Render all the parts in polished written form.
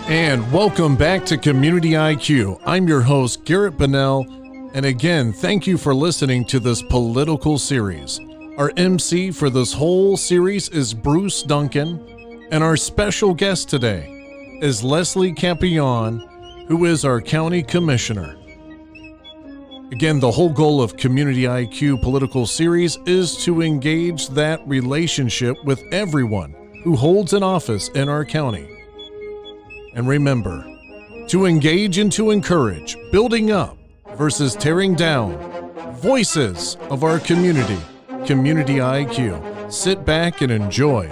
And welcome back to Community IQ. I'm your host, Garrett Bonnell, and again, thank you for listening to this political series. Our MC for this whole series is Bruce Duncan, and our special guest today is Leslie Campione, who is our county commissioner. Again, the whole goal of Community IQ political series is to engage that relationship with everyone who holds an office in our county. And remember, to engage and to encourage, building up versus tearing down, voices of our community, Community IQ. Sit back and enjoy.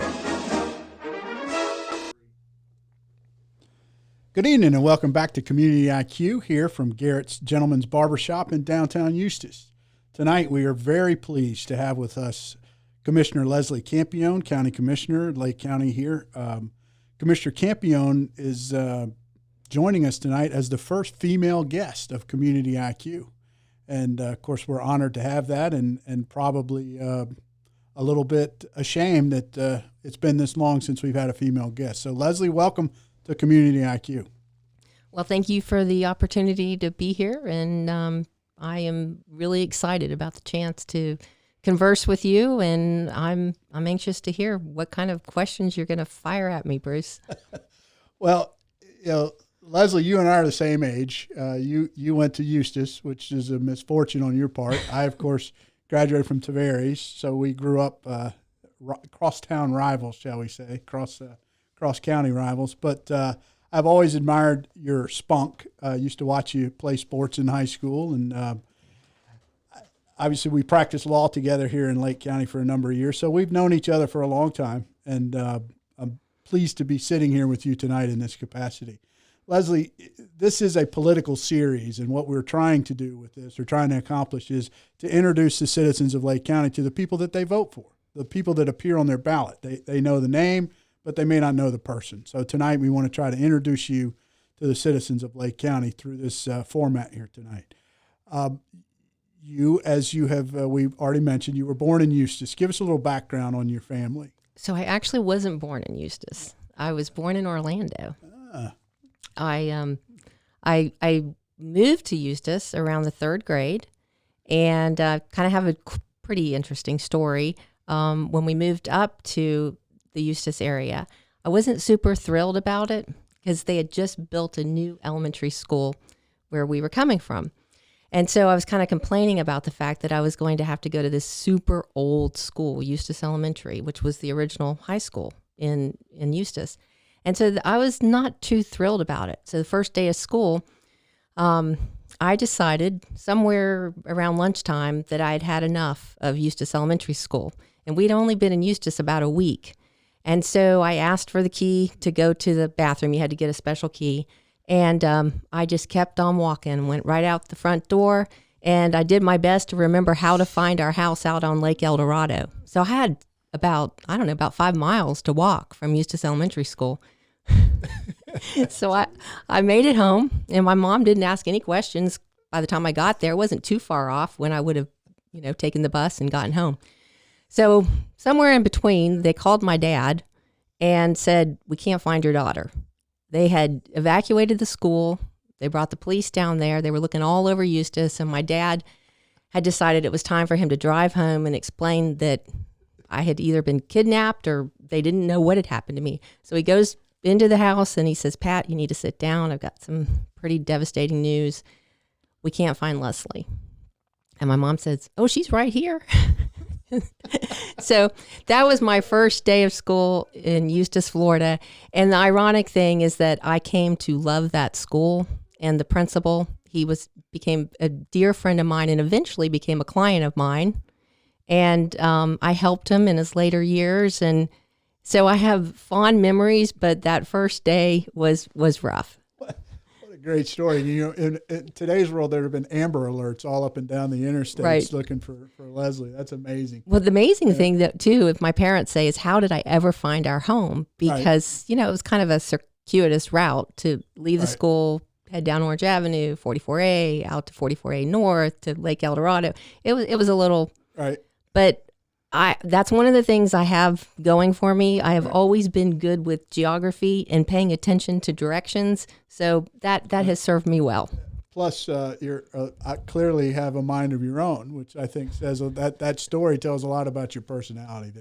Good evening and welcome back to Community IQ here from Garrett's Gentleman's Barbershop in downtown Eustis. Tonight we are very pleased to have with us Commissioner Leslie Campione, County Commissioner, Lake County here. Commissioner Campione is joining us tonight as the first female guest of Community IQ. And, of course, we're honored to have that and probably a little bit ashamed that it's been this long since we've had a female guest. So, Leslie, welcome to Community IQ. Well, thank you for the opportunity to be here, and I am really excited about the chance to converse with you, and I'm anxious to hear what kind of questions you're going to fire at me, Bruce. Well, Leslie, you and I are the same age. You went to Eustis, which is a misfortune on your part. I, of course, graduated from Tavares, so we grew up cross-town rivals, shall we say, cross-county rivals. But I've always admired your spunk. I used to watch you play sports in high school, and obviously, we practiced law together here in Lake County for a number of years, so we've known each other for a long time, and I'm pleased to be sitting here with you tonight in this capacity. Leslie, this is a political series, and what we're trying to do with this, or trying to accomplish, is to introduce the citizens of Lake County to the people that they vote for, the people that appear on their ballot. They know the name, but they may not know the person. So tonight we want to try to introduce you to the citizens of Lake County through this format here tonight. You, as you have, we've already mentioned, you were born in Eustis. Give us a little background on your family. So I actually wasn't born in Eustis. I was born in Orlando. I moved to Eustis around the third grade, and kind of have a pretty interesting story. When we moved up to the Eustis area, I wasn't super thrilled about it because they had just built a new elementary school where we were coming from. And so I was kind of complaining about the fact that I was going to have to go to this super old school, Eustis Elementary, which was the original high school in Eustis. And so I was not too thrilled about it. So the first day of school, I decided somewhere around lunchtime that I'd had enough of Eustis Elementary School. And we'd only been in Eustis about a week. And so I asked for the key to go to the bathroom. You had to get a special key. And I just kept on walking, went right out the front door, and I did my best to remember how to find our house out on Lake El Dorado. So I had about 5 miles to walk from Eustis Elementary School. So I made it home, and my mom didn't ask any questions. By the time I got there, it wasn't too far off when I would have, taken the bus and gotten home. So somewhere in between, they called my dad and said, "We can't find your daughter." They had evacuated the school. They brought the police down there. They were looking all over Eustis, and my dad had decided it was time for him to drive home and explain that I had either been kidnapped or they didn't know what had happened to me. So he goes into the house and he says, "Pat, you need to sit down. I've got some pretty devastating news. We can't find Leslie." And my mom says, "Oh, she's right here." So that was my first day of school in Eustis, Florida. And the ironic thing is that I came to love that school, and the principal, he became a dear friend of mine and eventually became a client of mine. And I helped him in his later years. And so I have fond memories, but that first day was rough. What a great story. In today's world, there have been Amber Alerts all up and down the interstates right. looking for Leslie. That's amazing. Well, the amazing thing that too, if my parents say, is how did I ever find our home? Because, it was kind of a circuitous route to leave the school, head down Orange Avenue, 44A, out to 44A North to Lake El Dorado. It was a little, right. But that's one of the things I have going for me. I have always been good with geography and paying attention to directions. So that has served me well. Plus, you're clearly have a mind of your own, which I think says that story tells a lot about your personality.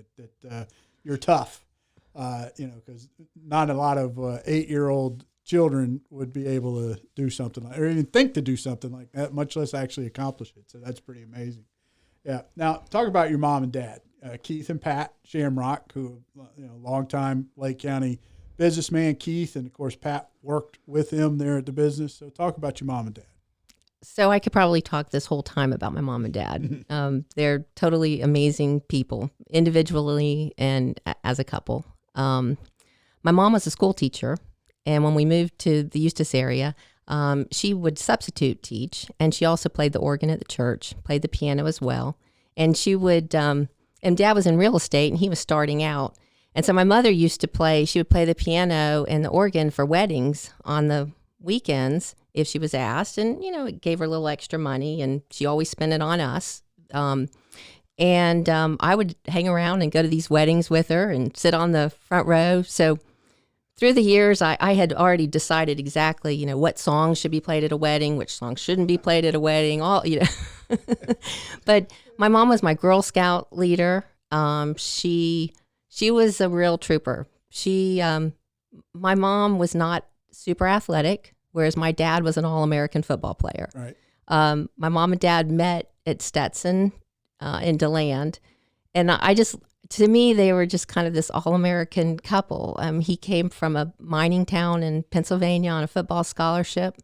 That you're tough, because not a lot of 8-year-old children would be able to do something like, or even think to do something like that, much less actually accomplish it. So that's pretty amazing. Yeah. Now, talk about your mom and dad, Keith and Pat Shamrock, who longtime Lake County businessman, Keith, and of course Pat worked with him there at the business. So talk about your mom and dad. So I could probably talk this whole time about my mom and dad. They're totally amazing people, individually and as a couple. My mom was a school teacher, and when we moved to the Eustis area, she would substitute teach, and she also played the organ at the church, played the piano as well. And she would, and Dad was in real estate, and he was starting out. And so my mother she would play the piano and the organ for weddings on the weekends if she was asked. And, it gave her a little extra money, and she always spent it on us. I would hang around and go to these weddings with her and sit on the front row. So through the years, I had already decided exactly, what songs should be played at a wedding, which songs shouldn't be played at a wedding, But my mom was my Girl Scout leader. She was a real trooper. My mom was not super athletic, whereas my dad was an All-American football player. Right. My mom and dad met at Stetson in DeLand, and to me, they were just kind of this All-American couple. He came from a mining town in Pennsylvania on a football scholarship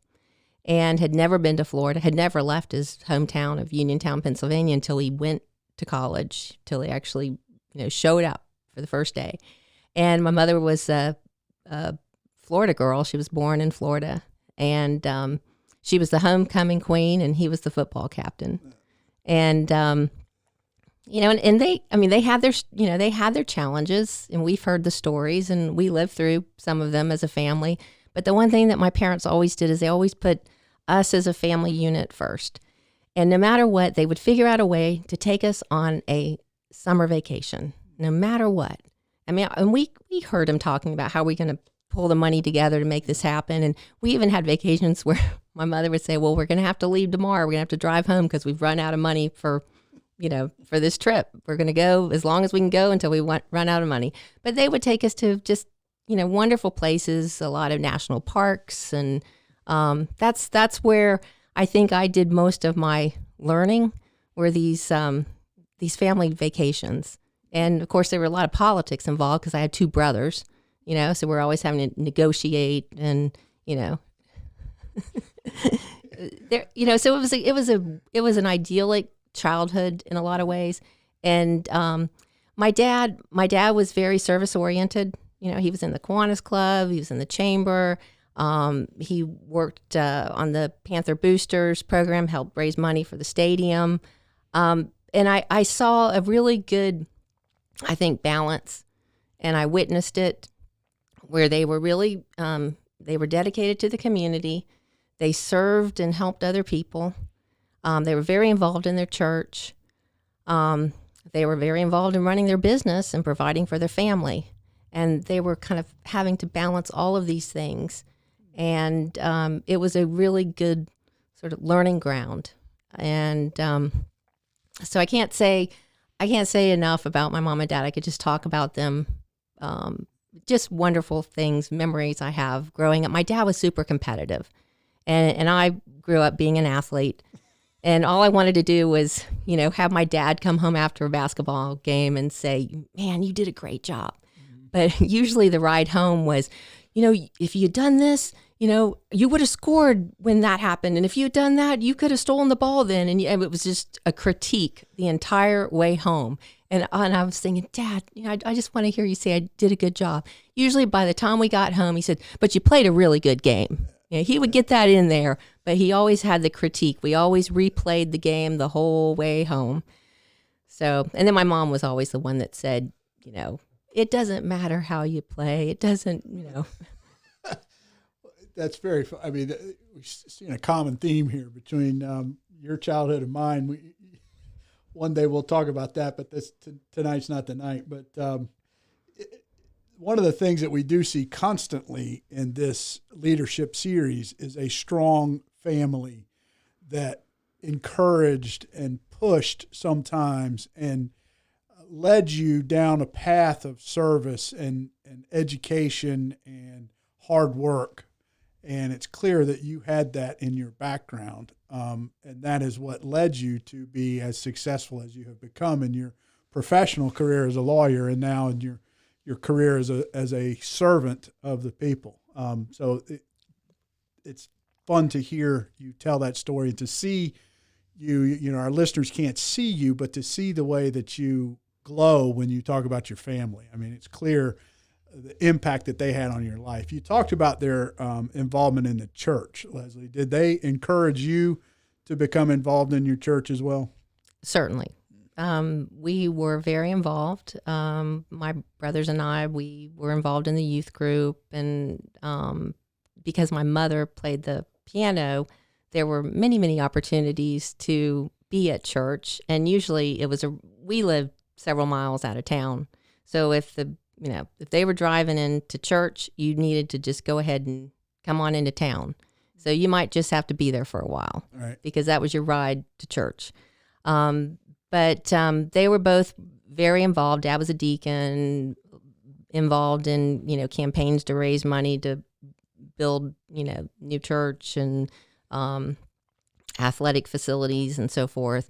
and had never been to Florida, had never left his hometown of Uniontown, Pennsylvania until he went to college, till he actually showed up for the first day. And my mother was a Florida girl. She was born in Florida. And she was the homecoming queen, and he was the football captain. And, and they had their challenges, and we've heard the stories, and we lived through some of them as a family. But the one thing that my parents always did is they always put us as a family unit first. And no matter what, they would figure out a way to take us on a summer vacation, no matter what. And we heard him talking about how we're going to pull the money together to make this happen. And we even had vacations where my mother would say, well, we're going to have to leave tomorrow. We're going to have to drive home because we've run out of money for this trip. We're going to go as long as we can go until we run out of money. But they would take us to just, wonderful places, a lot of national parks. And that's where I think I did most of my learning, were these family vacations. And of course, there were a lot of politics involved because I had two brothers, so we're always having to negotiate and, so it was an idyllic childhood in a lot of ways. And my dad was very service oriented. He was in the Kiwanis Club, he was in the chamber. He worked on the Panther Boosters program, helped raise money for the stadium. And I saw a really good, I think, balance, and I witnessed it where they were really, they were dedicated to the community. They served and helped other people. They were very involved in their church. They were very involved in running their business and providing for their family. And they were kind of having to balance all of these things. And it was a really good sort of learning ground. And so I can't say enough about my mom and dad. I could just talk about them. Just wonderful things, memories I have growing up. My dad was super competitive, and I grew up being an athlete. And all I wanted to do was, have my dad come home after a basketball game and say, man, you did a great job. Mm-hmm. But usually the ride home was, if you had done this, you would have scored when that happened. And if you had done that, you could have stolen the ball then. And it was just a critique the entire way home. And I was thinking, Dad, I just want to hear you say I did a good job. Usually by the time we got home, he said, but you played a really good game. He would get that in there, but he always had the critique. We always replayed the game the whole way home. So, and then my mom was always the one that said, it doesn't matter how you play. It doesn't, That's very fun. I mean, we've seen a common theme here between your childhood and mine. one day we'll talk about that, but tonight's not the night. But one of the things that we do see constantly in this leadership series is a strong family that encouraged and pushed sometimes and led you down a path of service and education and hard work. And it's clear that you had that in your background. And that is what led you to be as successful as you have become in your professional career as a lawyer and now in your career as a servant of the people. So it's fun to hear you tell that story and to see you know, our listeners can't see you, but to see the way that you glow when you talk about your family. I mean, it's clear the impact that they had on your life. You talked about their involvement in the church, Leslie. Did they encourage you to become involved in your church as well? Certainly. We were very involved. My brothers and I, we were involved in the youth group, and because my mother played the piano, there were many, many opportunities to be at church. And usually we lived several miles out of town. So if they were driving into church, you needed to just go ahead and come on into town. So you might just have to be there for a while, right, because that was your ride to church. But they were both very involved. Dad was a deacon, involved in, campaigns to raise money to build, new church and athletic facilities and so forth.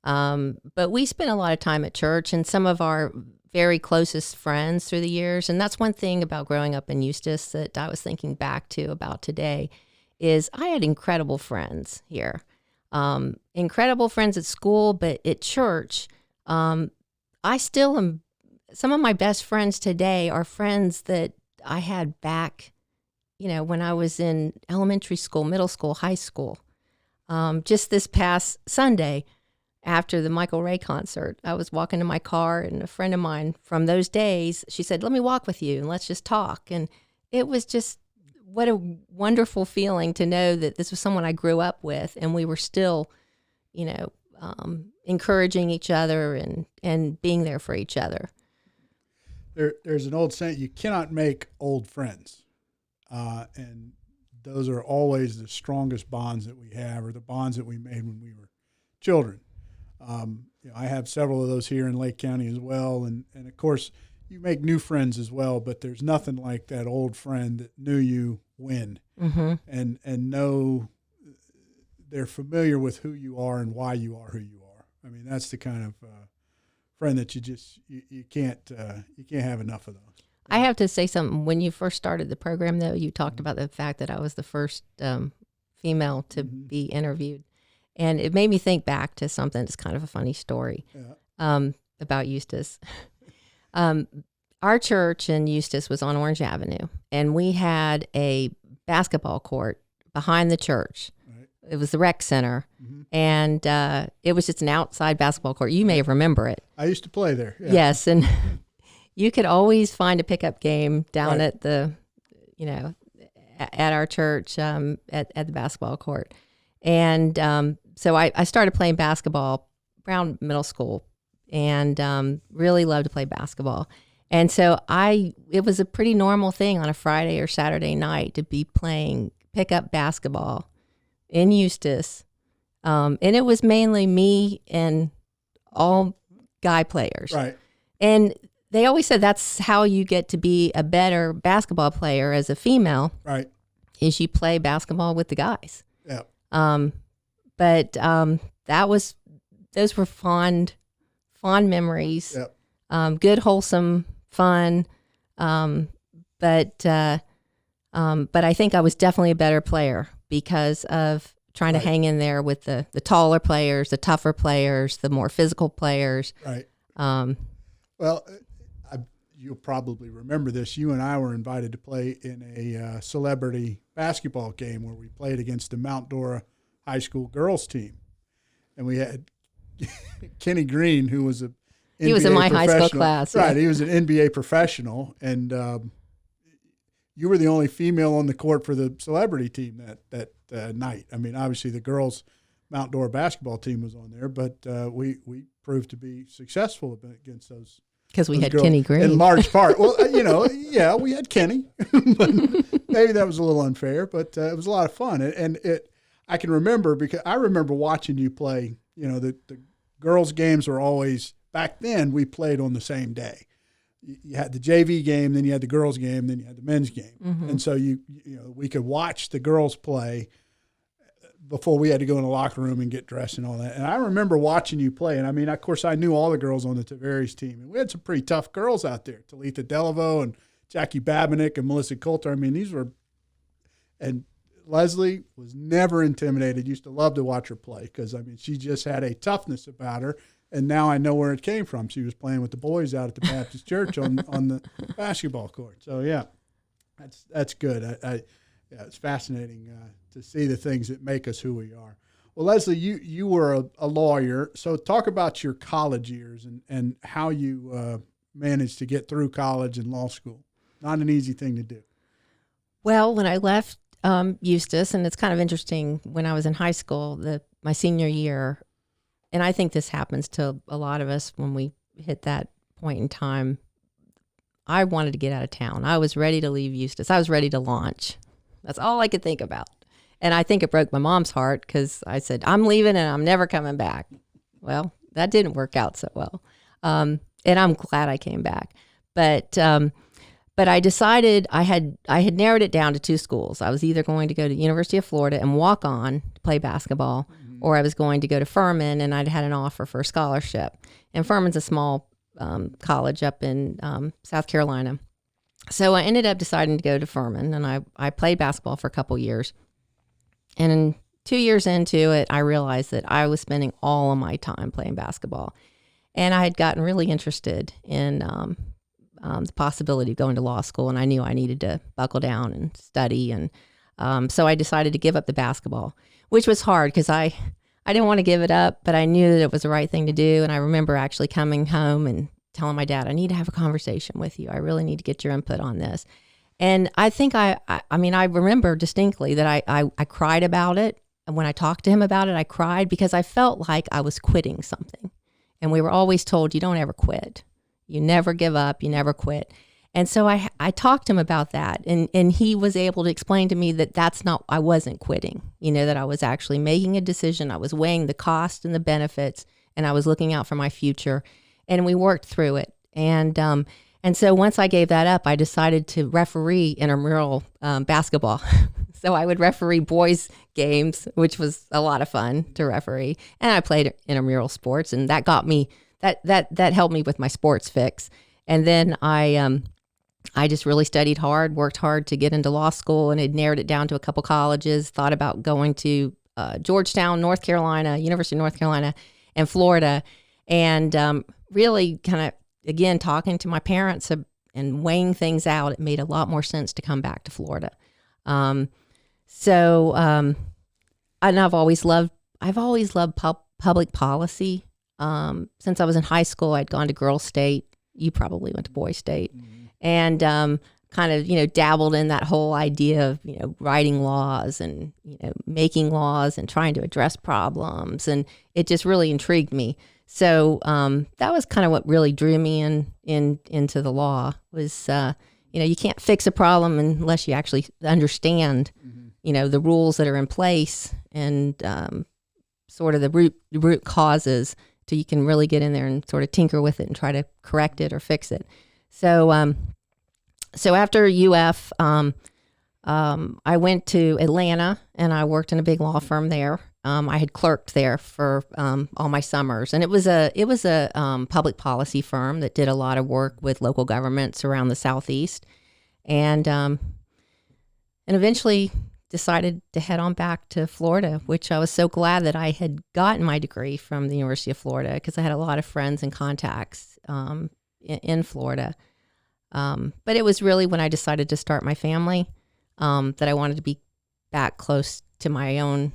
But we spent a lot of time at church, and some of our very closest friends through the years. And that's one thing about growing up in Eustis that I was thinking back to about today is I had incredible friends here. Incredible friends at school, but at church, I still am. Some of my best friends today are friends that I had back, when I was in elementary school, middle school, high school. Just this past Sunday, after the Michael Ray concert, I was walking in my car, and a friend of mine from those days, she said, "Let me walk with you and let's just talk." And it was just, what a wonderful feeling to know that this was someone I grew up with, and we were still, encouraging each other and being there for each other. There's an old saying, you cannot make old friends. And those are always the strongest bonds that we have, or the bonds that we made when we were children. I have several of those here in Lake County as well. And of course, you make new friends as well, but there's nothing like that old friend that knew you when, Mm-hmm. and know they're familiar with who you are and why you are who you are. I mean, that's the kind of friend that you can't have enough of those. I have to say something. When you first started the program, though, you talked about the fact that I was the first female to be interviewed. And it made me think back to something that's kind of a funny story about Eustis. Our church in Eustis was on Orange Avenue, and we had a basketball court behind the church. Right. It was the rec center, Mm-hmm. and it was just an outside basketball court. You may remember it. I used to play there. Yeah. Yes, and you could always find a pickup game down Right. at the, at our church at the basketball court. And so I started playing basketball around middle school, and really loved to play basketball. And so it was a pretty normal thing on a Friday or Saturday night to be playing pickup basketball in Eustis. And it was mainly me and all guy players. Right. And they always said that's how you get to be a better basketball player as a female, Right. is you play basketball with the guys. Yeah. But those were fond memories. Yeah. Good, wholesome fun. But I think I was definitely a better player because of trying to Right. hang in there with the taller players, the tougher players, the more physical players. Right. Well, you'll probably remember this. You and I were invited to play in a celebrity basketball game where we played against the Mount Dora High School girls team. And we had Kenny Green, who was He was in my high school class. Right. Yeah. He was an NBA professional. And you were the only female on the court for the celebrity team that night. I mean, obviously the girls' Mount Dora basketball team was on there, but we proved to be successful against those. Because we had girls, Kenny Green. in large part. Well, yeah, we had Kenny, but maybe that was a little unfair, but it was a lot of fun. And I can remember, because I remember watching you play. The girls' games were always, back then we played on the same day. You had the JV game, then you had the girls' game, then you had the men's game. Mm-hmm. And so we could watch the girls play before we had to go in the locker room and get dressed and all that. And I remember watching you play. And I mean, of course, I knew all the girls on the Tavares team. And we had some pretty tough girls out there. Talitha Delaveau and Jackie Babinick and Melissa Coulter. I mean, and Leslie was never intimidated. Used to love to watch her play because, I mean, she just had a toughness about her. And now I know where it came from. She was playing with the boys out at the Baptist Church on the basketball court. So, yeah, that's good. Yeah, it's fascinating to see the things that make us who we are. Well, Leslie, you were a lawyer, so talk about your college years and how you managed to get through college and law school. Not an easy thing to do. Well, when I left Eustis, and it's kind of interesting, when I was in high school, my senior year, and I think this happens to a lot of us when we hit that point in time, I wanted to get out of town. I was ready to leave Eustis. I was ready to launch. That's all I could think about. And I think it broke my mom's heart because I said, I'm leaving and I'm never coming back. Well, that didn't work out so well. And I'm glad I came back. But I decided I had narrowed it down to two schools. I was either going to go to the University of Florida and walk on to play basketball, or I was going to go to Furman, and I'd had an offer for a scholarship. And Furman's a small college up in South Carolina. So I ended up deciding to go to Furman, and I played basketball for a couple years. And 2 years into it, I realized that I was spending all of my time playing basketball. And I had gotten really interested in the possibility of going to law school, and I knew I needed to buckle down and study. And so I decided to give up the basketball, which was hard because I didn't want to give it up, but I knew that it was the right thing to do. And I remember actually coming home and telling my dad, I need to have a conversation with you. I really need to get your input on this. And I think I remember distinctly that I cried about it. And when I talked to him about it, I cried because I felt like I was quitting something. And we were always told, you don't ever quit. You never give up. You never quit. And so I talked to him about that. And he was able to explain to me that I wasn't quitting, that I was actually making a decision. I was weighing the cost and the benefits, and I was looking out for my future. And we worked through it. And so once I gave that up, I decided to referee intramural basketball. So I would referee boys' games, which was a lot of fun to referee. And I played intramural sports, and that got me that helped me with my sports fix. And then I just really studied hard, worked hard to get into law school, and had narrowed it down to a couple colleges. Thought about going to Georgetown, North Carolina, University of North Carolina, and Florida, and really kind of, again, talking to my parents and weighing things out, it made a lot more sense to come back to Florida. And I've always loved public policy. Since I was in high school, I'd gone to Girl State. You probably went to Boy State. Mm-hmm. And kind of, dabbled in that whole idea of, writing laws and, making laws and trying to address problems. And it just really intrigued me. So that was kind of what really drew me into the law was, you can't fix a problem unless you actually understand, the rules that are in place and sort of the root causes till you can really get in there and sort of tinker with it and try to correct it or fix it. So so after UF, I went to Atlanta and I worked in a big law firm there. I had clerked there for all my summers, and it was a public policy firm that did a lot of work with local governments around the Southeast, and eventually decided to head on back to Florida, which I was so glad that I had gotten my degree from the University of Florida because I had a lot of friends and contacts in Florida. But it was really when I decided to start my family that I wanted to be back close to my own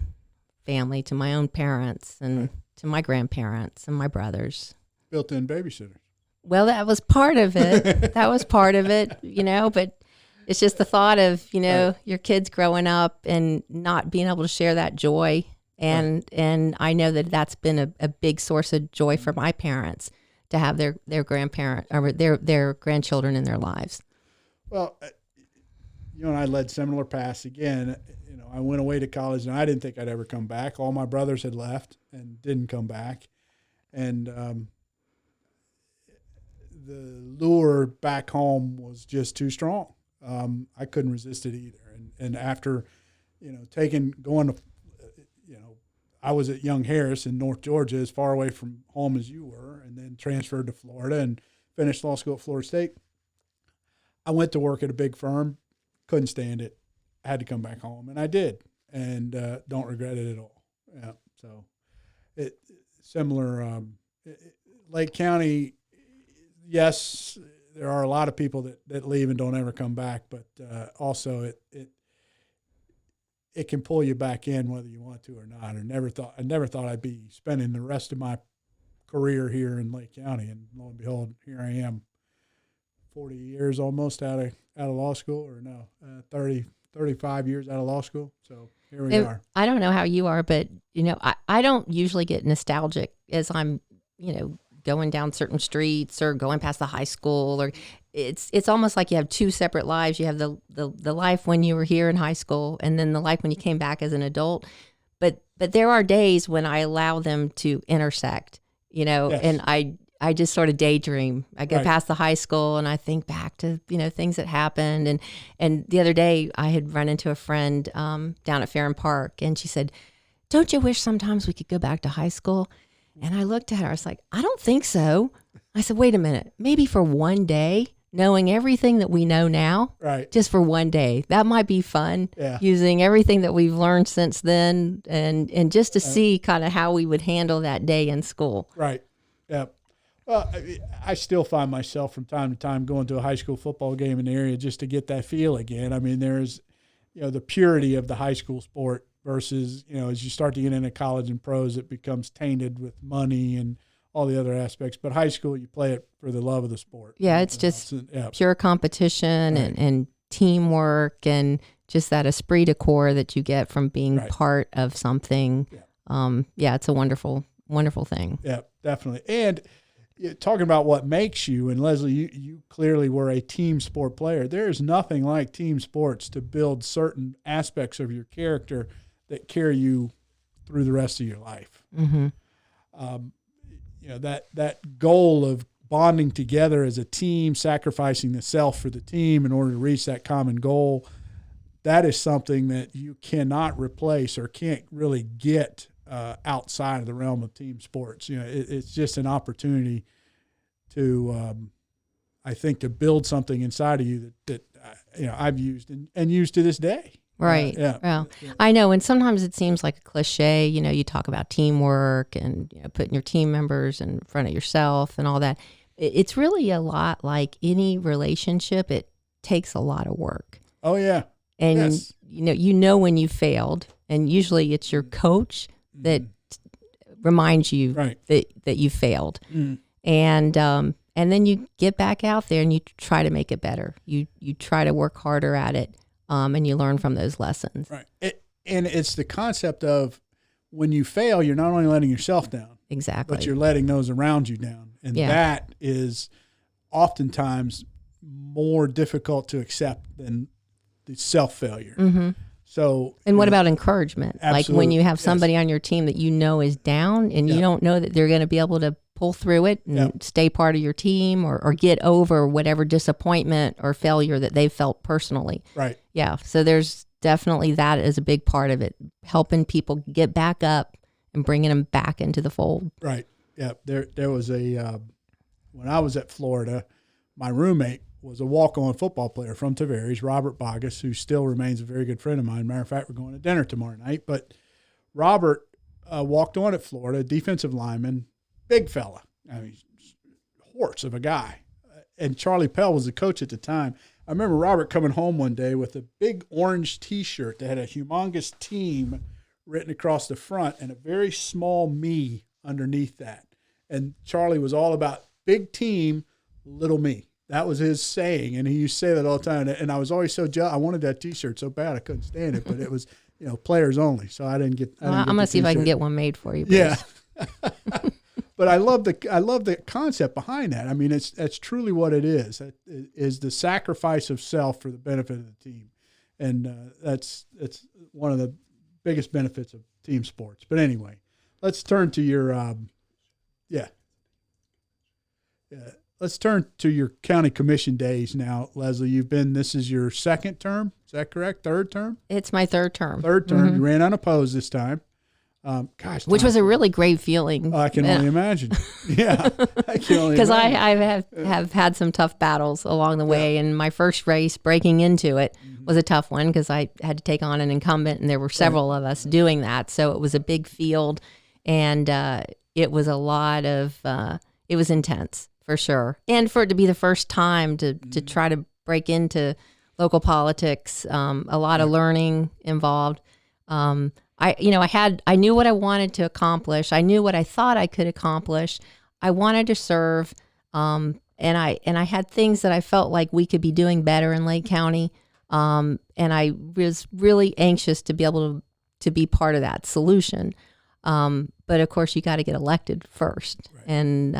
family, to my own parents and to my grandparents and my brothers. Built-in babysitters. Well, that was part of it. But it's just the thought of, your kids growing up and not being able to share that joy And I know that that's been a big source of joy for my parents to have their grandparent or their grandchildren in their lives. Well, you and I led similar paths. Again, I went away to college, and I didn't think I'd ever come back. All my brothers had left and didn't come back. And the lure back home was just too strong. I couldn't resist it either. And after, going to, I was at Young Harris in North Georgia, as far away from home as you were, and then transferred to Florida and finished law school at Florida State. I went to work at a big firm, couldn't stand it, had to come back home, and I did, and don't regret it at all. Yeah, so similar. Lake County, yes, there are a lot of people that leave and don't ever come back, but also it can pull you back in whether you want to or not. I never thought I'd be spending the rest of my career here in Lake County, and lo and behold, here I am, 40 years almost out of law school, or no, 35 years out of law school. So here we are. I don't know how you are, but I don't usually get nostalgic as I'm going down certain streets or going past the high school, or it's almost like you have two separate lives. You have the life when you were here in high school, and then the life when you came back as an adult. But there are days when I allow them to intersect, yes. And I just sort of daydream. I go past the high school and I think back to, things that happened. And the other day I had run into a friend down at Farron Park, and she said, "Don't you wish sometimes we could go back to high school?" And I looked at her, I was like, "I don't think so." I said, "Wait a minute, maybe for one day, knowing everything that we know now, just for one day, that might be fun, using everything that we've learned since then, and just to see kind of how we would handle that day in school." Right, yeah. Well, I still find myself from time to time going to a high school football game in the area just to get that feel again. I mean, there's, the purity of the high school sport versus, as you start to get into college and pros, it becomes tainted with money and all the other aspects. But high school, you play it for the love of the sport. Yeah, it's just pure competition and teamwork and just that esprit de corps that you get from being part of something. Yeah. It's a wonderful, wonderful thing. Yeah, definitely. And talking about what makes you, and Leslie, you clearly were a team sport player. There is nothing like team sports to build certain aspects of your character that carry you through the rest of your life. Mm-hmm. That goal of bonding together as a team, sacrificing the self for the team in order to reach that common goal, that is something that you cannot replace or can't really get outside of the realm of team sports. It's just an opportunity to, I think, to build something inside of you that I've used and used to this day. Right. Well, I know. And sometimes it seems like a cliche, you talk about teamwork and putting your team members in front of yourself and all that. It's really a lot like any relationship. It takes a lot of work. Oh, yeah. And, yes. When you failed, and usually it's your coach that reminds you that you failed. Mm. And then you get back out there and you try to make it better. You try to work harder at it, and you learn from those lessons. Right. And it's the concept of when you fail, you're not only letting yourself down. Exactly. But you're letting those around you down. And that is oftentimes more difficult to accept than the self-failure. Mm-hmm. So, and what about encouragement? Absolutely. Like when you have somebody on your team that is down and you don't know that they're going to be able to pull through it and stay part of your team or get over whatever disappointment or failure that they've felt personally. Right. Yeah. So there's definitely that is a big part of it, helping people get back up and bringing them back into the fold. Right. Yeah. There was when I was at Florida, my roommate was a walk-on football player from Tavares, Robert Bogus, who still remains a very good friend of mine. Matter of fact, we're going to dinner tomorrow night. But Robert walked on at Florida, defensive lineman, big fella. I mean, horse of a guy. And Charlie Pell was the coach at the time. I remember Robert coming home one day with a big orange T-shirt that had a humongous team written across the front and a very small me underneath that. And Charlie was all about big team, little me. That was his saying, and he used to say that all the time. And I was always so jealous. I wanted that T-shirt so bad I couldn't stand it, but it was players only. So I didn't get. I'm going to see if I can get one made for you. Bruce. Yeah. But I love the concept behind that. I mean, that's truly what it is. It is the sacrifice of self for the benefit of the team, and that's one of the biggest benefits of team sports. But anyway, let's turn to your let's turn to your county commission days now, Leslie. This is your second term. Is that correct? Third term? It's my third term. Third term. Mm-hmm. You ran unopposed this time. Which was a really great feeling. I can only imagine. Yeah, I can only because I have had some tough battles along the way, and my first race breaking into it was a tough one because I had to take on an incumbent, and there were several of us doing that, so it was a big field, and it was a lot of it was intense for sure, and for it to be the first time to try to break into local politics, a lot of learning involved. I knew what I wanted to accomplish. I knew what I thought I could accomplish. I wanted to serve, and I had things that I felt like we could be doing better in Lake County, and I was really anxious to be able to be part of that solution. But of course, you got to get elected first, right. And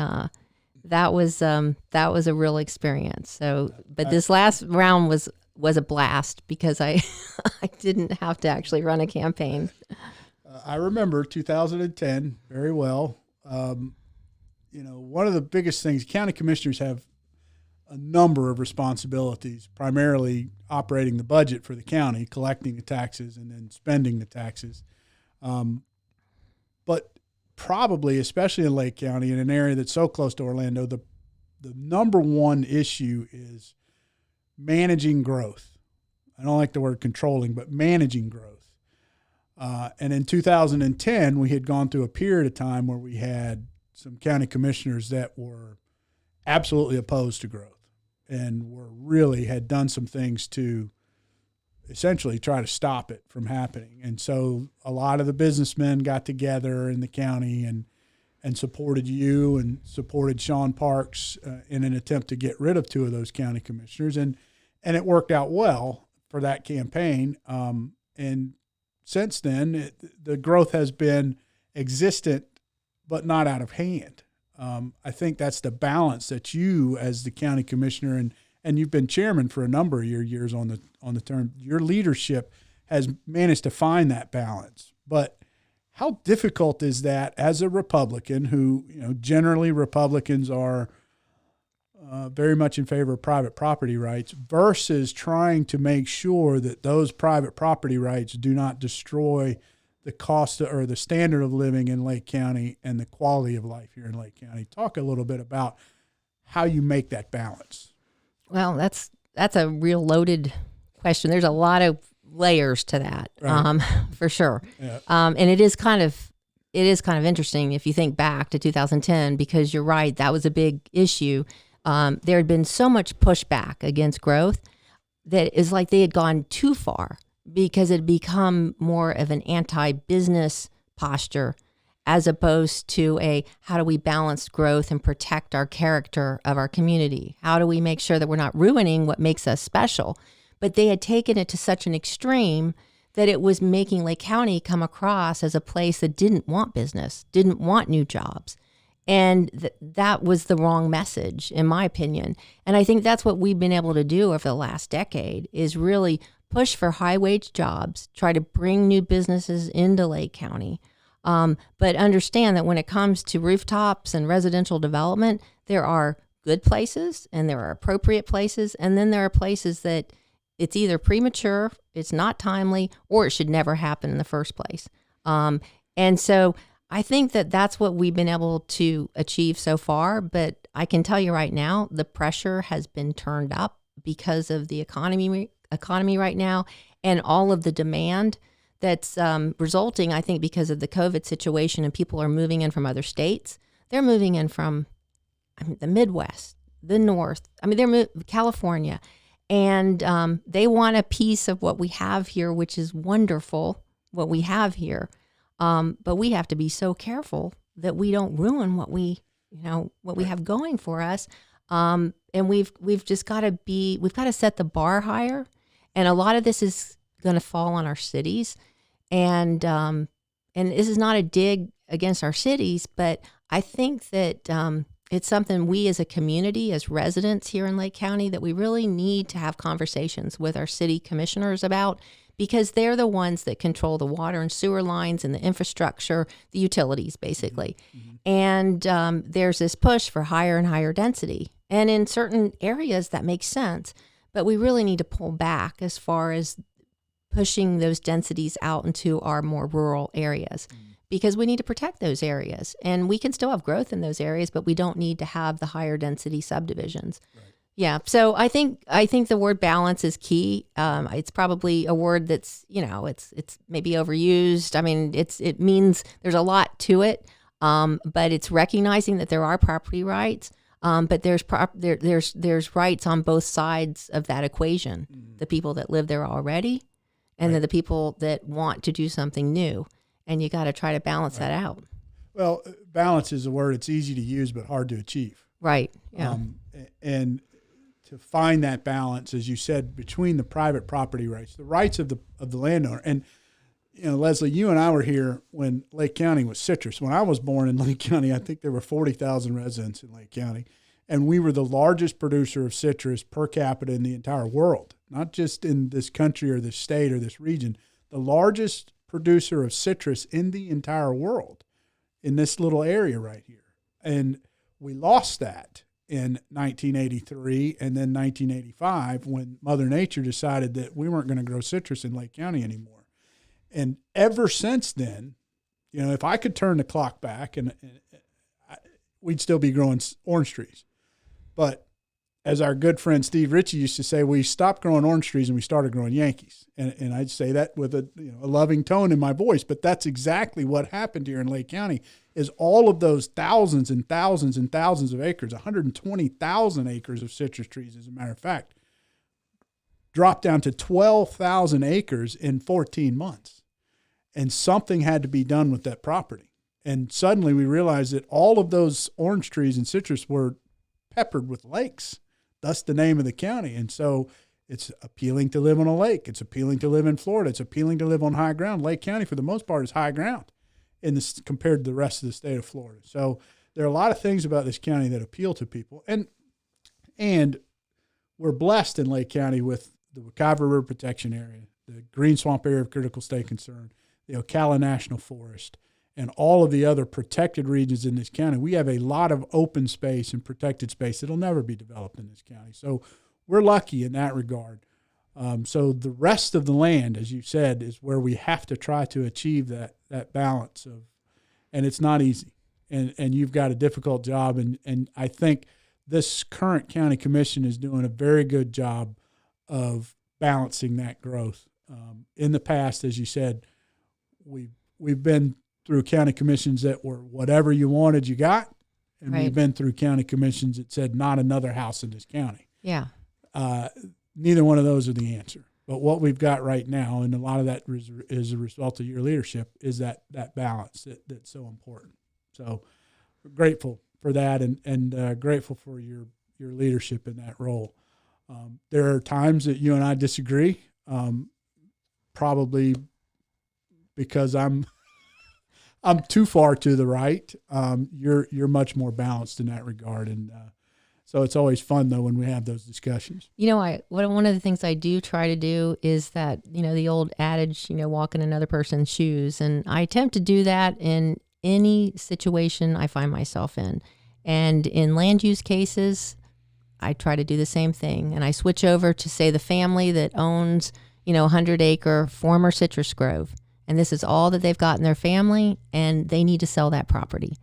that was a real experience. So, but this last round was a blast because I didn't have to actually run a campaign. I remember 2010 very well. One of the biggest things, county commissioners have a number of responsibilities, primarily operating the budget for the county, collecting the taxes, and then spending the taxes. But probably, especially in Lake County, in an area that's so close to Orlando, the number one issue is managing growth. I don't like the word controlling, but managing growth. And in 2010, we had gone through a period of time where we had some county commissioners that were absolutely opposed to growth and had done some things to essentially try to stop it from happening. And so a lot of the businessmen got together in the county and supported you and supported Sean Parks in an attempt to get rid of two of those county commissioners. And it worked out well for that campaign. And since then, the growth has been existent, but not out of hand. I think that's the balance that you, as the county commissioner, and you've been chairman for a number of your years on the term, your leadership has managed to find that balance. But how difficult is that as a Republican who, generally Republicans are very much in favor of private property rights versus trying to make sure that those private property rights do not destroy the cost or the standard of living in Lake County and the quality of life here in Lake County. Talk a little bit about how you make that balance. Well, that's a real loaded question. There's a lot of layers to that, right. For sure. Yeah. And it is kind of interesting if you think back to 2010, because you're right, that was a big issue. There had been so much pushback against growth that it's like they had gone too far because it had become more of an anti-business posture as opposed to how do we balance growth and protect our character of our community? How do we make sure that we're not ruining what makes us special? But they had taken it to such an extreme that it was making Lake County come across as a place that didn't want business, didn't want new jobs. And that was the wrong message, in my opinion. And I think that's what we've been able to do over the last decade is really push for high-wage jobs, try to bring new businesses into Lake County. But understand that when it comes to rooftops and residential development, there are good places and there are appropriate places. And then there are places that it's either premature, it's not timely, or it should never happen in the first place. And so I think that that's what we've been able to achieve so far. But I can tell you right now, the pressure has been turned up because of the economy right now and all of the demand that's resulting, I think, because of the COVID situation and people are moving in from other states. They're moving in from the Midwest, the North. They're California. And they want a piece of what we have here, which is wonderful, what we have here. But we have to be so careful that we don't ruin what we have going for us. And we've just got to set the bar higher. And a lot of this is going to fall on our cities. And this is not a dig against our cities, but I think that it's something we as a community, as residents here in Lake County, that we really need to have conversations with our city commissioners about, because they're the ones that control the water and sewer lines and the infrastructure, the utilities, basically. Mm-hmm. And there's this push for higher and higher density. And in certain areas, that makes sense. But we really need to pull back as far as pushing those densities out into our more rural areas, because we need to protect those areas. And we can still have growth in those areas, but we don't need to have the higher density subdivisions. Right. Yeah. So I think the word balance is key. It's probably a word that's, it's maybe overused. I mean, it means there's a lot to it, but it's recognizing that there are property rights. But there's rights on both sides of that equation. Mm-hmm. The people that live there already, and then the people that want to do something new. And you got to try to balance that out. Well, balance is a word. It's easy to use, but hard to achieve. Right. Yeah. And to find that balance, as you said, between the private property rights, the rights of the landowner. And, Leslie, you and I were here when Lake County was citrus. When I was born in Lake County, I think there were 40,000 residents in Lake County. And we were the largest producer of citrus per capita in the entire world, not just in this country or this state or this region, the largest producer of citrus in the entire world in this little area right here. And we lost that in 1983 and then 1985 when Mother Nature decided that we weren't going to grow citrus in Lake County anymore. And ever since then, if I could turn the clock back, and we'd still be growing orange trees. But as our good friend Steve Ritchie used to say, we stopped growing orange trees and we started growing Yankees. And I'd say that with a loving tone in my voice. But that's exactly what happened here in Lake County, is all of those thousands and thousands and thousands of acres, 120,000 acres of citrus trees, as a matter of fact, dropped down to 12,000 acres in 14 months. And something had to be done with that property. And suddenly we realized that all of those orange trees and citrus were peppered with lakes. Thus the name of the county. And so it's appealing to live on a lake. It's appealing to live in Florida. It's appealing to live on high ground. Lake County, for the most part, is high ground compared to the rest of the state of Florida. So there are a lot of things about this county that appeal to people. And we're blessed in Lake County with the Wekiva River Protection Area, the Green Swamp Area of Critical State Concern, the Ocala National Forest, and all of the other protected regions in this county. We have a lot of open space and protected space that'll never be developed in this county. So we're lucky in that regard. So the rest of the land, as you said, is where we have to try to achieve that balance of, and it's not easy. And you've got a difficult job. And I think this current county commission is doing a very good job of balancing that growth. In the past, as you said, we've been through county commissions that were whatever you wanted, you got. And We've been through county commissions that said not another house in this county. Yeah. Neither one of those are the answer. But what we've got right now, and a lot of that is a result of your leadership, is that balance that's so important. So we're grateful for that and grateful for your leadership in that role. There are times that you and I disagree, probably because I'm too far to the right. You're much more balanced in that regard, and so it's always fun though when we have those discussions. One of the things I do try to do is that the old adage, walk in another person's shoes, and I attempt to do that in any situation I find myself in, and in land use cases, I try to do the same thing, and I switch over to say the family that owns 100-acre former citrus grove. And this is all that they've got in their family, and they need to sell that property.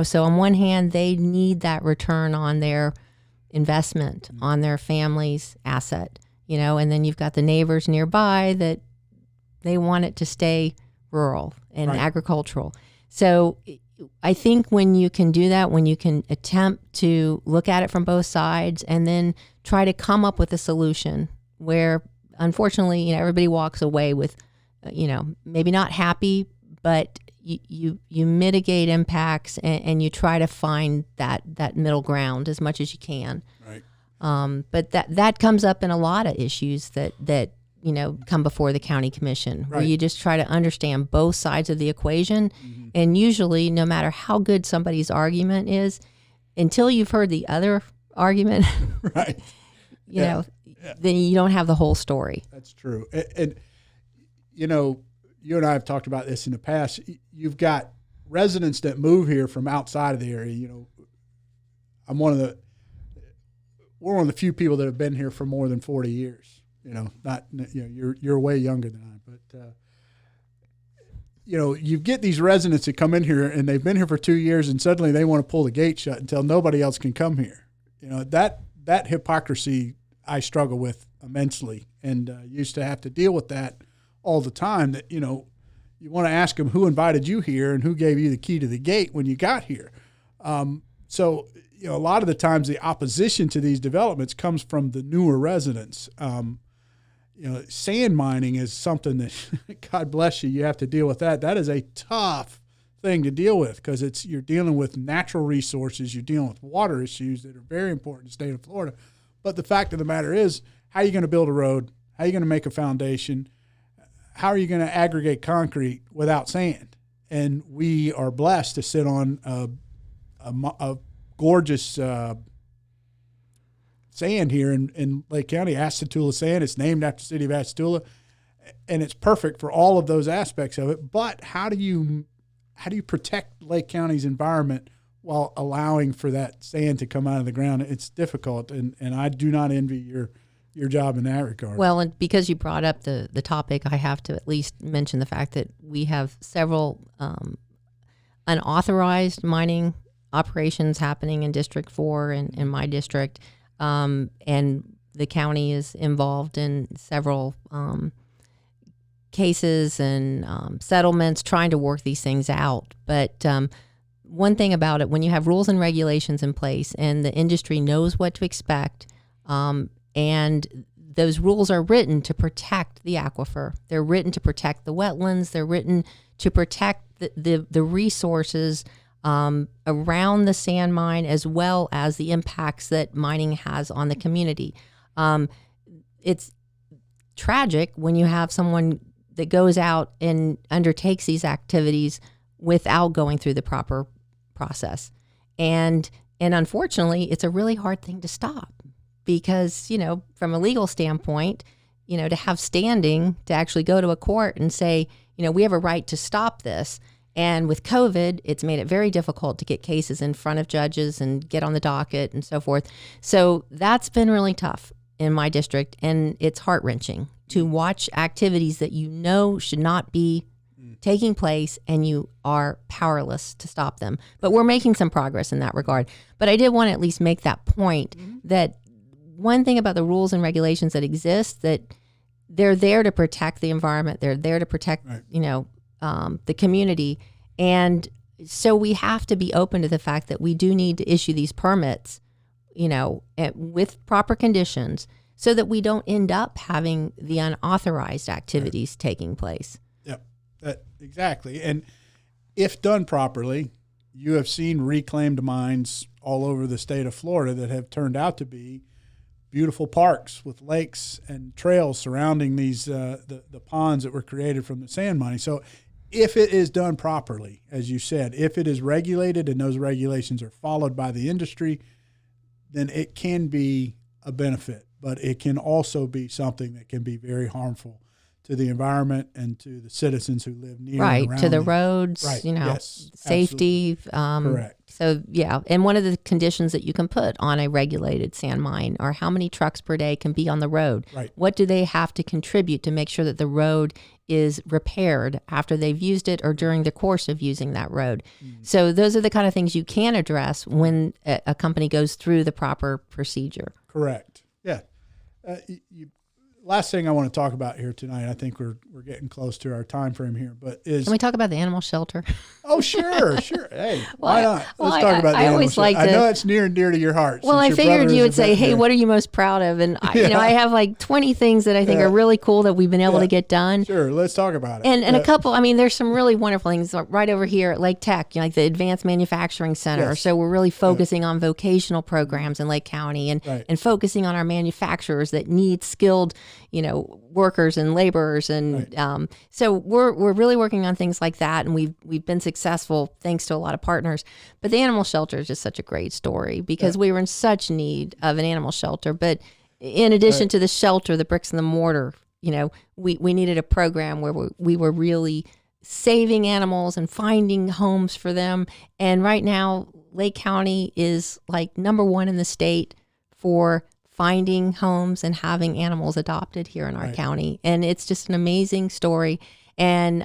So on one hand, they need that return on their investment, on their family's asset, and then you've got the neighbors nearby that they want it to stay rural and agricultural. So I think when you can do that, when you can attempt to look at it from both sides and then try to come up with a solution where, unfortunately, everybody walks away with maybe not happy, but you mitigate impacts and you try to find that middle ground as much as you can. Right. But that comes up in a lot of issues that come before the county commission, where Right. you just try to understand both sides of the equation. And usually, no matter how good somebody's argument is, until you've heard the other argument, Right. then you don't have the whole story. That's true. And you and I have talked about this in the past. You've got residents that move here from outside of the area. We're one of the few people that have been here for more than 40 years. You're way younger than I, but you get these residents that come in here and they've been here for 2 years and suddenly they want to pull the gate shut until nobody else can come here. That hypocrisy I struggle with immensely, and used to have to deal with that all the time. That you want to ask them who invited you here and who gave you the key to the gate when you got here. So a lot of the times the opposition to these developments comes from the newer residents. Sand mining is something that, God bless you, you have to deal with that. That is a tough thing to deal with because you're dealing with natural resources, you're dealing with water issues that are very important in the state of Florida. But the fact of the matter is, how are you going to build a road? How are you going to make a foundation? How are you going to aggregate concrete without sand? And we are blessed to sit on a gorgeous sand here in Lake County, Asatula sand. It's named after the city of Asatula, and it's perfect for all of those aspects of it. But how do you protect Lake County's environment while allowing for that sand to come out of the ground? It's difficult, and I do not envy your job in that regard. Well, and because you brought up the topic, I have to at least mention the fact that we have several unauthorized mining operations happening in District 4 and in my district. And the county is involved in several cases and settlements trying to work these things out. But one thing about it, when you have rules and regulations in place and the industry knows what to expect, and those rules are written to protect the aquifer, they're written to protect the wetlands, they're written to protect the resources around the sand mine, as well as the impacts that mining has on the community. It's tragic when you have someone that goes out and undertakes these activities without going through the proper process. And unfortunately, it's a really hard thing to stop because, from a legal standpoint, to have standing to actually go to a court and say, we have a right to stop this. And with COVID, it's made it very difficult to get cases in front of judges and get on the docket and so forth. So that's been really tough in my district, and it's heart-wrenching to watch activities that should not be taking place, and you are powerless to stop them. But we're making some progress in that regard. But I did want to at least make that point that one thing about the rules and regulations that exist, that they're there to protect the environment. They're there to protect, the community. And so we have to be open to the fact that we do need to issue these permits, with proper conditions so that we don't end up having the unauthorized activities taking place. Yep, exactly. And if done properly, you have seen reclaimed mines all over the state of Florida that have turned out to be beautiful parks with lakes and trails surrounding these the ponds that were created from the sand mining. So if it is done properly, as you said, if it is regulated and those regulations are followed by the industry, then it can be a benefit, but it can also be something that can be very harmful to the environment and to the citizens who live near and around to the roads, Yes, safety. Correct. So, yeah. And one of the conditions that you can put on a regulated sand mine are how many trucks per day can be on the road. Right. What do they have to contribute to make sure that the road is repaired after they've used it or during the course of using that road? So those are the kind of things you can address when a company goes through the proper procedure. Correct. Yeah. Last thing I want to talk about here tonight, I think we're getting close to our time frame here, but Can we talk about the animal shelter? Oh, sure. Hey, why not? Well, Let's talk about the animal shelter. I know it's near and dear to your heart. Well, I figured you would say, hey, what are you most proud of? And I have like 20 things that I think are really cool that we've been able to get done. Sure, let's talk about it. And a couple, there's some really wonderful things right over here at Lake Tech, like the Advanced Manufacturing Center. Yes. So we're really focusing on vocational programs in Lake County and focusing on our manufacturers that need skilled workers and laborers. And so we're really working on things like that. And we've been successful thanks to a lot of partners. But the animal shelter is just such a great story because we were in such need of an animal shelter. But in addition to the shelter, the bricks and the mortar, we needed a program where we were really saving animals and finding homes for them. And right now, Lake County is like number one in the state for finding homes and having animals adopted here in our county. And it's just an amazing story. And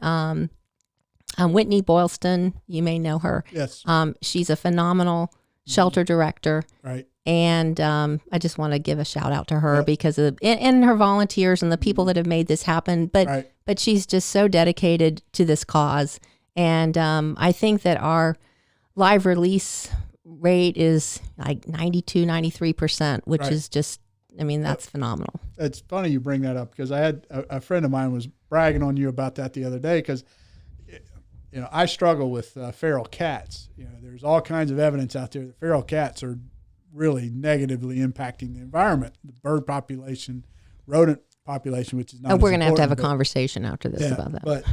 Whitney Boylston, you may know her. Yes. She's a phenomenal shelter director. Right. And I just want to give a shout out to her because of and her volunteers and the people that have made this happen. But she's just so dedicated to this cause. And I think that our live release rate is like 92, 93%, which is just, that's phenomenal. It's funny you bring that up because I had a friend of mine was bragging on you about that the other day because, I struggle with feral cats. There's all kinds of evidence out there that feral cats are really negatively impacting the environment, the bird population, rodent population, which is not. We're going to have a conversation after this about that. But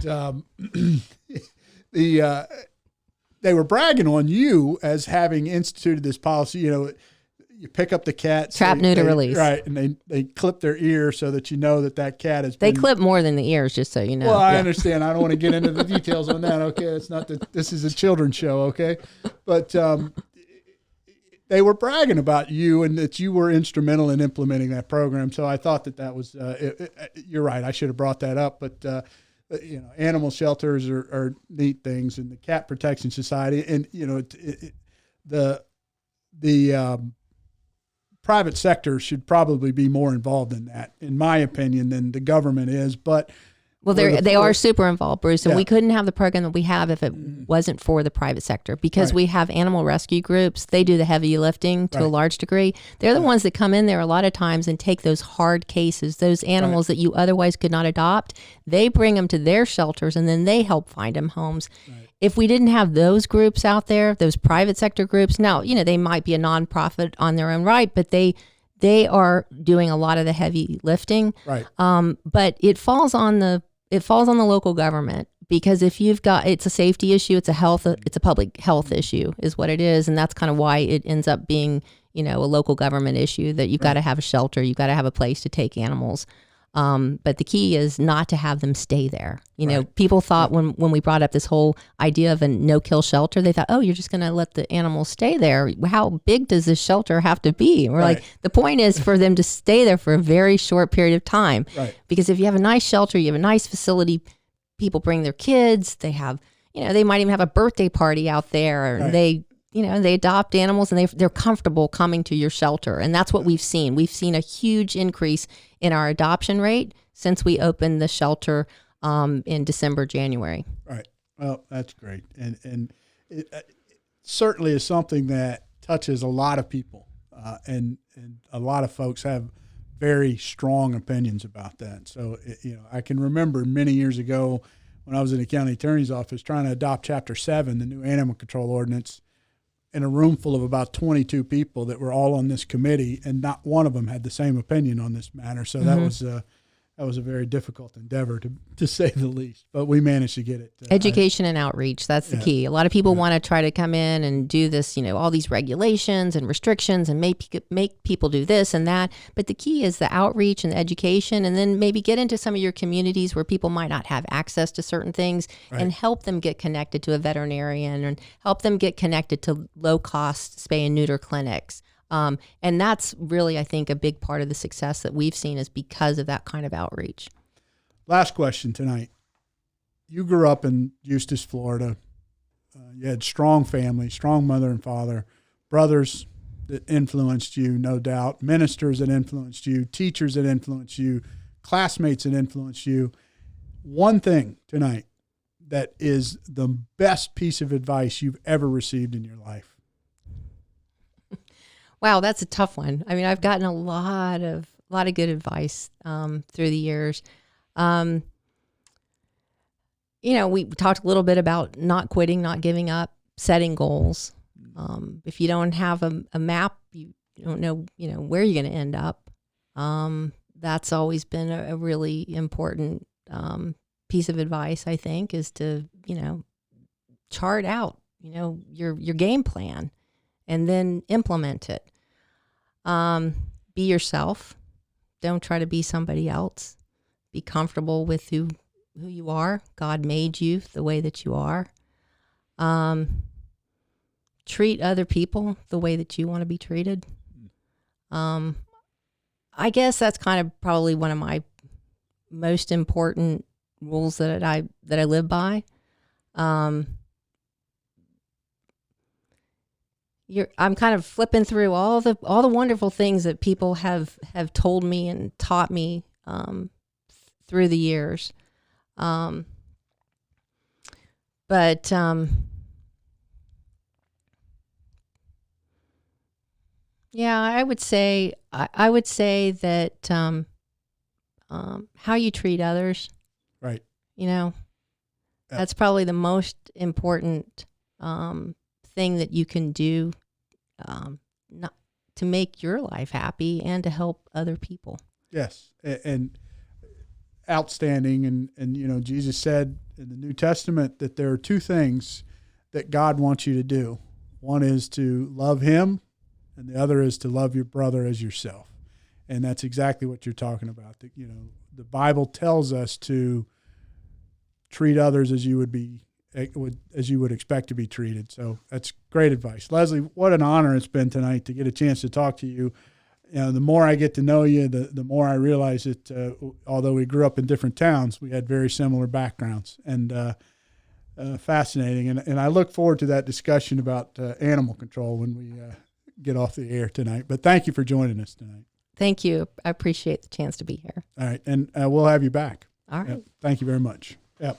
they were bragging on you as having instituted this policy. You pick up the cat, trap, neuter, release, right? And they clip their ear so that that cat has. They clip more than the ears, just so you know. Well, I understand. I don't want to get into the details on that. Okay, it's not that this is a children's show. Okay, but. They were bragging about you and that you were instrumental in implementing that program. So I thought that was, you're right. I should have brought that up, but animal shelters are neat things, and the Cat Protection Society, and the private sector should probably be more involved in that, in my opinion, than the government is. But well, they are super involved, Bruce, and we couldn't have the program that we have if it wasn't for the private sector, because we have animal rescue groups. They do the heavy lifting to a large degree. They're the ones that come in there a lot of times and take those hard cases, those animals that you otherwise could not adopt. They bring them to their shelters, and then they help find them homes. If we didn't have those groups out there, those private sector groups, now, they might be a nonprofit on their own right, but they are doing a lot of the heavy lifting. Right. But it falls on the local government, because if you've got, it's a safety issue, it's a public health issue is what it is. And that's kind of why it ends up being, a local government issue, that you've got to have a shelter, you've got to have a place to take animals. But the key is not to have them stay there. People thought when we brought up this whole idea of a no-kill shelter, they thought, oh, you're just going to let the animals stay there. How big does this shelter have to be? And we're like, the point is for them to stay there for a very short period of time. Because if you have a nice shelter, you have a nice facility, people bring their kids, they have, they might even have a birthday party out there, and they adopt animals, and they're comfortable coming to your shelter. And that's what we've seen. We've seen a huge increase in our adoption rate since we opened the shelter in December, January. Right. Well, that's great. And it certainly is something that touches a lot of people. And a lot of folks have very strong opinions about that. So, I can remember many years ago when I was in the county attorney's office trying to adopt Chapter 7, the new animal control ordinance, in a room full of about 22 people that were all on this committee, and not one of them had the same opinion on this matter. So that was a very difficult endeavor, to say the least. But we managed to get it. Education and outreach, that's the key. A lot of people want to try to come in and do this, all these regulations and restrictions, and make people do this and that. But the key is the outreach and the education, and then maybe get into some of your communities where people might not have access to certain things, and help them get connected to a veterinarian, and help them get connected to low-cost spay and neuter clinics. And that's really, I think, a big part of the success that we've seen is because of that kind of outreach. Last question tonight. You grew up in Eustis, Florida. You had strong family, strong mother and father, brothers that influenced you, no doubt, ministers that influenced you, teachers that influenced you, classmates that influenced you. One thing tonight that is the best piece of advice you've ever received in your life. Wow, that's a tough one. I mean, I've gotten a lot of good advice through the years. We talked a little bit about not quitting, not giving up, setting goals. If you don't have a map, you don't know, where you're going to end up. that's always been a really important piece of advice, I think, is to, chart out, your game plan and then implement it. Be yourself. Don't try to be somebody else. Be comfortable with who you are. God made you the way that you are. Treat other people the way that you want to be treated. I guess that's kind of probably one of my most important rules that I live by. I'm kind of flipping through all the wonderful things that people have told me and taught me through the years. Yeah, I would say that how you treat others, Right. That's probably the most important thing that you can do, not to make your life happy and to help other people. Yes, and outstanding. And Jesus said in the New Testament that there are two things that God wants you to do. One is to love Him, and the other is to love your brother as yourself. And that's exactly what you're talking about. The Bible tells us to treat others as you would expect to be treated. So that's great advice. Leslie, what an honor it's been tonight to get a chance to talk to you. The more I get to know you, the more I realize that although we grew up in different towns, we had very similar backgrounds, and fascinating. And I look forward to that discussion about animal control when we get off the air tonight. But thank you for joining us tonight. Thank you. I appreciate the chance to be here. All right. And we'll have you back. All right. Yep. Thank you very much. Yep.